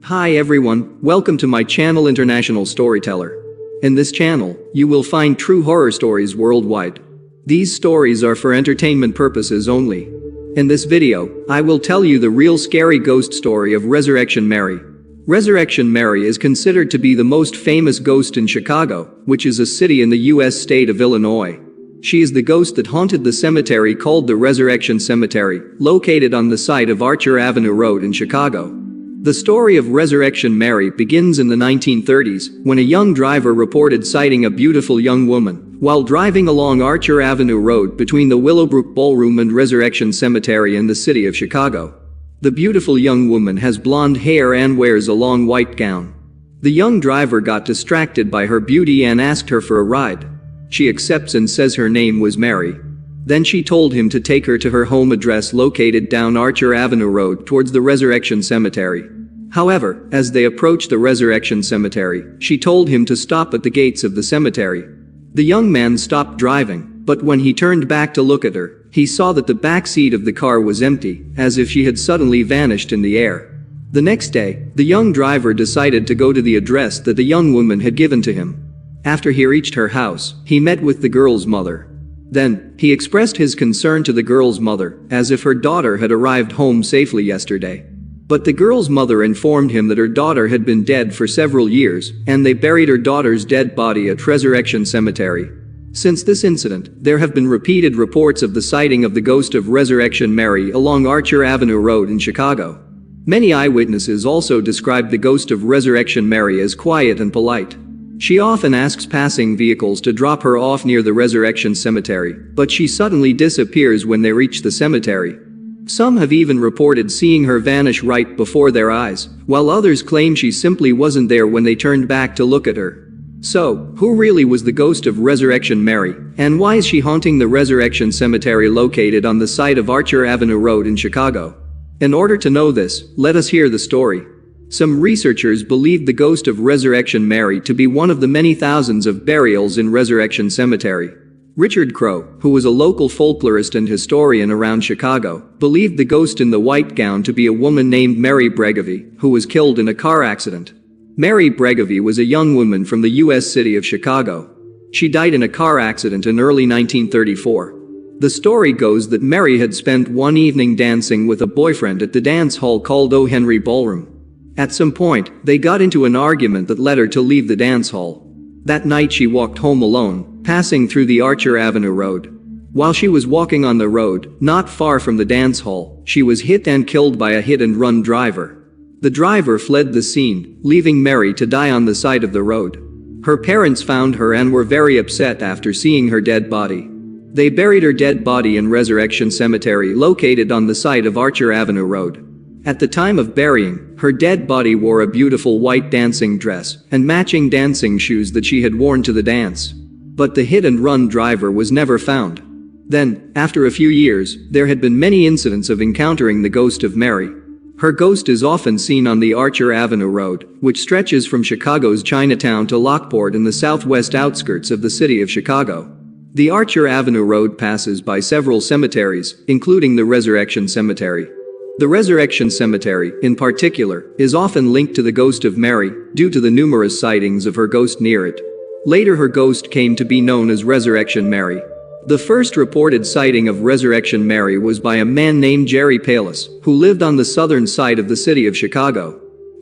Hi everyone, welcome to my channel International Storyteller. In this channel, you will find true horror stories worldwide. These stories are for entertainment purposes only. In this video, I will tell you the real scary ghost story of Resurrection Mary. Resurrection Mary is considered to be the most famous ghost in Chicago, which is a city in the US state of Illinois. She is the ghost that haunted the cemetery called the Resurrection Cemetery, located on the site of Archer Avenue Road in Chicago. The story of Resurrection Mary begins in the 1930s, when a young driver reported sighting a beautiful young woman while driving along Archer Avenue Road between the Willowbrook Ballroom and Resurrection Cemetery in the city of Chicago. The beautiful young woman has blonde hair and wears a long white gown. The young driver got distracted by her beauty and asked her for a ride. She accepts and says her name was Mary. Then she told him to take her to her home address located down Archer Avenue Road towards the Resurrection Cemetery. However, as they approached the Resurrection Cemetery, she told him to stop at the gates of the cemetery. The young man stopped driving, but when he turned back to look at her, he saw that the back seat of the car was empty, as if she had suddenly vanished in the air. The next day, the young driver decided to go to the address that the young woman had given to him. After he reached her house, he met with the girl's mother. Then, he expressed his concern to the girl's mother, as if her daughter had arrived home safely yesterday. But the girl's mother informed him that her daughter had been dead for several years, and they buried her daughter's dead body at Resurrection Cemetery. Since this incident, there have been repeated reports of the sighting of the ghost of Resurrection Mary along Archer Avenue Road in Chicago. Many eyewitnesses also described the ghost of Resurrection Mary as quiet and polite. She often asks passing vehicles to drop her off near the Resurrection Cemetery, but she suddenly disappears when they reach the cemetery. Some have even reported seeing her vanish right before their eyes, while others claim she simply wasn't there when they turned back to look at her. So, who really was the ghost of Resurrection Mary, and why is she haunting the Resurrection Cemetery located on the site of Archer Avenue Road in Chicago? In order to know this, let us hear the story. Some researchers believed the ghost of Resurrection Mary to be one of the many thousands of burials in Resurrection Cemetery. Richard Crowe, who was a local folklorist and historian around Chicago, believed the ghost in the white gown to be a woman named Mary Bregovy, who was killed in a car accident. Mary Bregovy was a young woman from the US city of Chicago. She died in a car accident in early 1934. The story goes that Mary had spent one evening dancing with a boyfriend at the dance hall called O. Henry Ballroom. At some point, they got into an argument that led her to leave the dance hall. That night she walked home alone, passing through the Archer Avenue Road. While she was walking on the road, not far from the dance hall, she was hit and killed by a hit-and-run driver. The driver fled the scene, leaving Mary to die on the side of the road. Her parents found her and were very upset after seeing her dead body. They buried her dead body in Resurrection Cemetery located on the site of Archer Avenue Road. At the time of burying, her dead body wore a beautiful white dancing dress and matching dancing shoes that she had worn to the dance. But the hit-and-run driver was never found. Then, after a few years, there had been many incidents of encountering the ghost of Mary. Her ghost is often seen on the Archer Avenue Road, which stretches from Chicago's Chinatown to Lockport in the southwest outskirts of the city of Chicago. The Archer Avenue Road passes by several cemeteries, including the Resurrection Cemetery. The Resurrection Cemetery, in particular, is often linked to the ghost of Mary due to the numerous sightings of her ghost near it. Later her ghost came to be known as Resurrection Mary. The first reported sighting of Resurrection Mary was by a man named Jerry Palis, who lived on the southern side of the city of Chicago.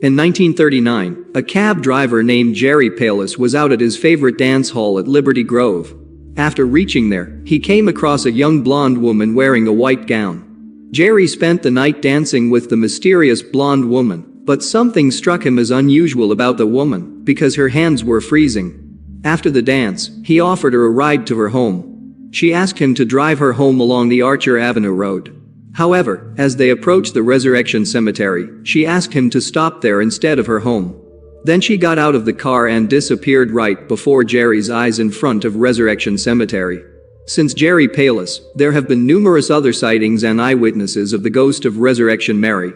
In 1939, a cab driver named Jerry Palis was out at his favorite dance hall at Liberty Grove. After reaching there, he came across a young blonde woman wearing a white gown. Jerry spent the night dancing with the mysterious blonde woman, but something struck him as unusual about the woman, because her hands were freezing. After the dance, he offered her a ride to her home. She asked him to drive her home along the Archer Avenue Road. However, as they approached the Resurrection Cemetery, she asked him to stop there instead of her home. Then she got out of the car and disappeared right before Jerry's eyes in front of Resurrection Cemetery. Since Jerry Palis, there have been numerous other sightings and eyewitnesses of the ghost of Resurrection Mary.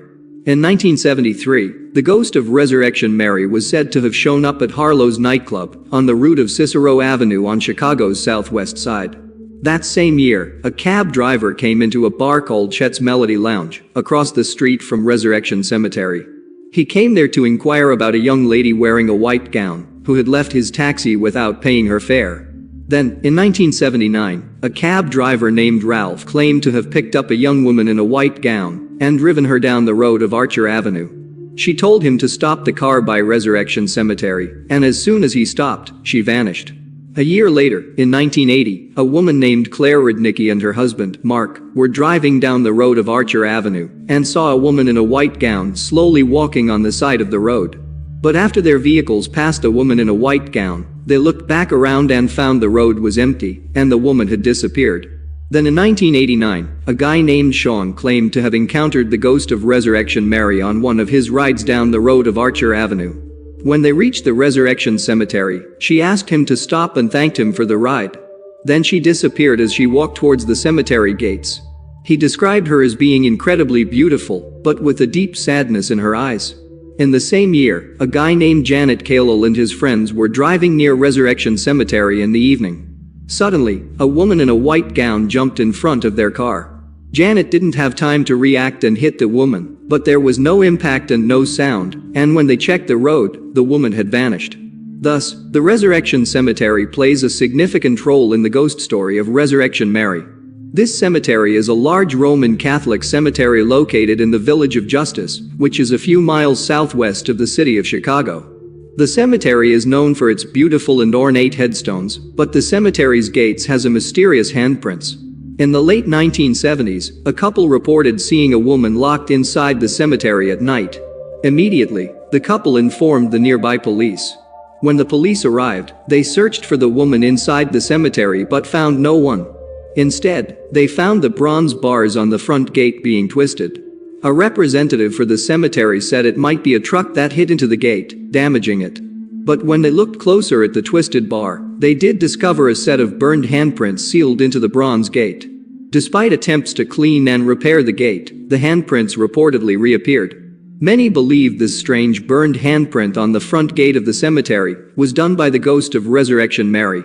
In 1973, the ghost of Resurrection Mary was said to have shown up at Harlow's nightclub on the route of Cicero Avenue on Chicago's southwest side. That same year, a cab driver came into a bar called Chet's Melody Lounge, across the street from Resurrection Cemetery. He came there to inquire about a young lady wearing a white gown who had left his taxi without paying her fare. Then, in 1979, a cab driver named Ralph claimed to have picked up a young woman in a white gown and driven her down the road of Archer Avenue. She told him to stop the car by Resurrection Cemetery, and as soon as he stopped, she vanished. A year later, in 1980, a woman named Claire Rudnicki and her husband, Mark, were driving down the road of Archer Avenue and saw a woman in a white gown slowly walking on the side of the road. But after their vehicles passed a woman in a white gown, they looked back around and found the road was empty and the woman had disappeared. Then in 1989, a guy named Sean claimed to have encountered the ghost of Resurrection Mary on one of his rides down the road of Archer Avenue. When they reached the Resurrection Cemetery, she asked him to stop and thanked him for the ride. Then she disappeared as she walked towards the cemetery gates. He described her as being incredibly beautiful, but with a deep sadness in her eyes. In the same year, a guy named Janet Kalil and his friends were driving near Resurrection Cemetery in the evening. Suddenly, a woman in a white gown jumped in front of their car. Janet didn't have time to react and hit the woman, but there was no impact and no sound, and when they checked the road, the woman had vanished. Thus, the Resurrection Cemetery plays a significant role in the ghost story of Resurrection Mary. This cemetery is a large Roman Catholic cemetery located in the Village of Justice, which is a few miles southwest of the city of Chicago. The cemetery is known for its beautiful and ornate headstones, but the cemetery's gates has a mysterious handprints. In the late 1970s, a couple reported seeing a woman locked inside the cemetery at night. Immediately, the couple informed the nearby police. When the police arrived, they searched for the woman inside the cemetery but found no one. Instead, they found the bronze bars on the front gate being twisted. A representative for the cemetery said it might be a truck that hit into the gate, damaging it. But when they looked closer at the twisted bar, they did discover a set of burned handprints sealed into the bronze gate. Despite attempts to clean and repair the gate, the handprints reportedly reappeared. Many believe this strange burned handprint on the front gate of the cemetery was done by the ghost of Resurrection Mary.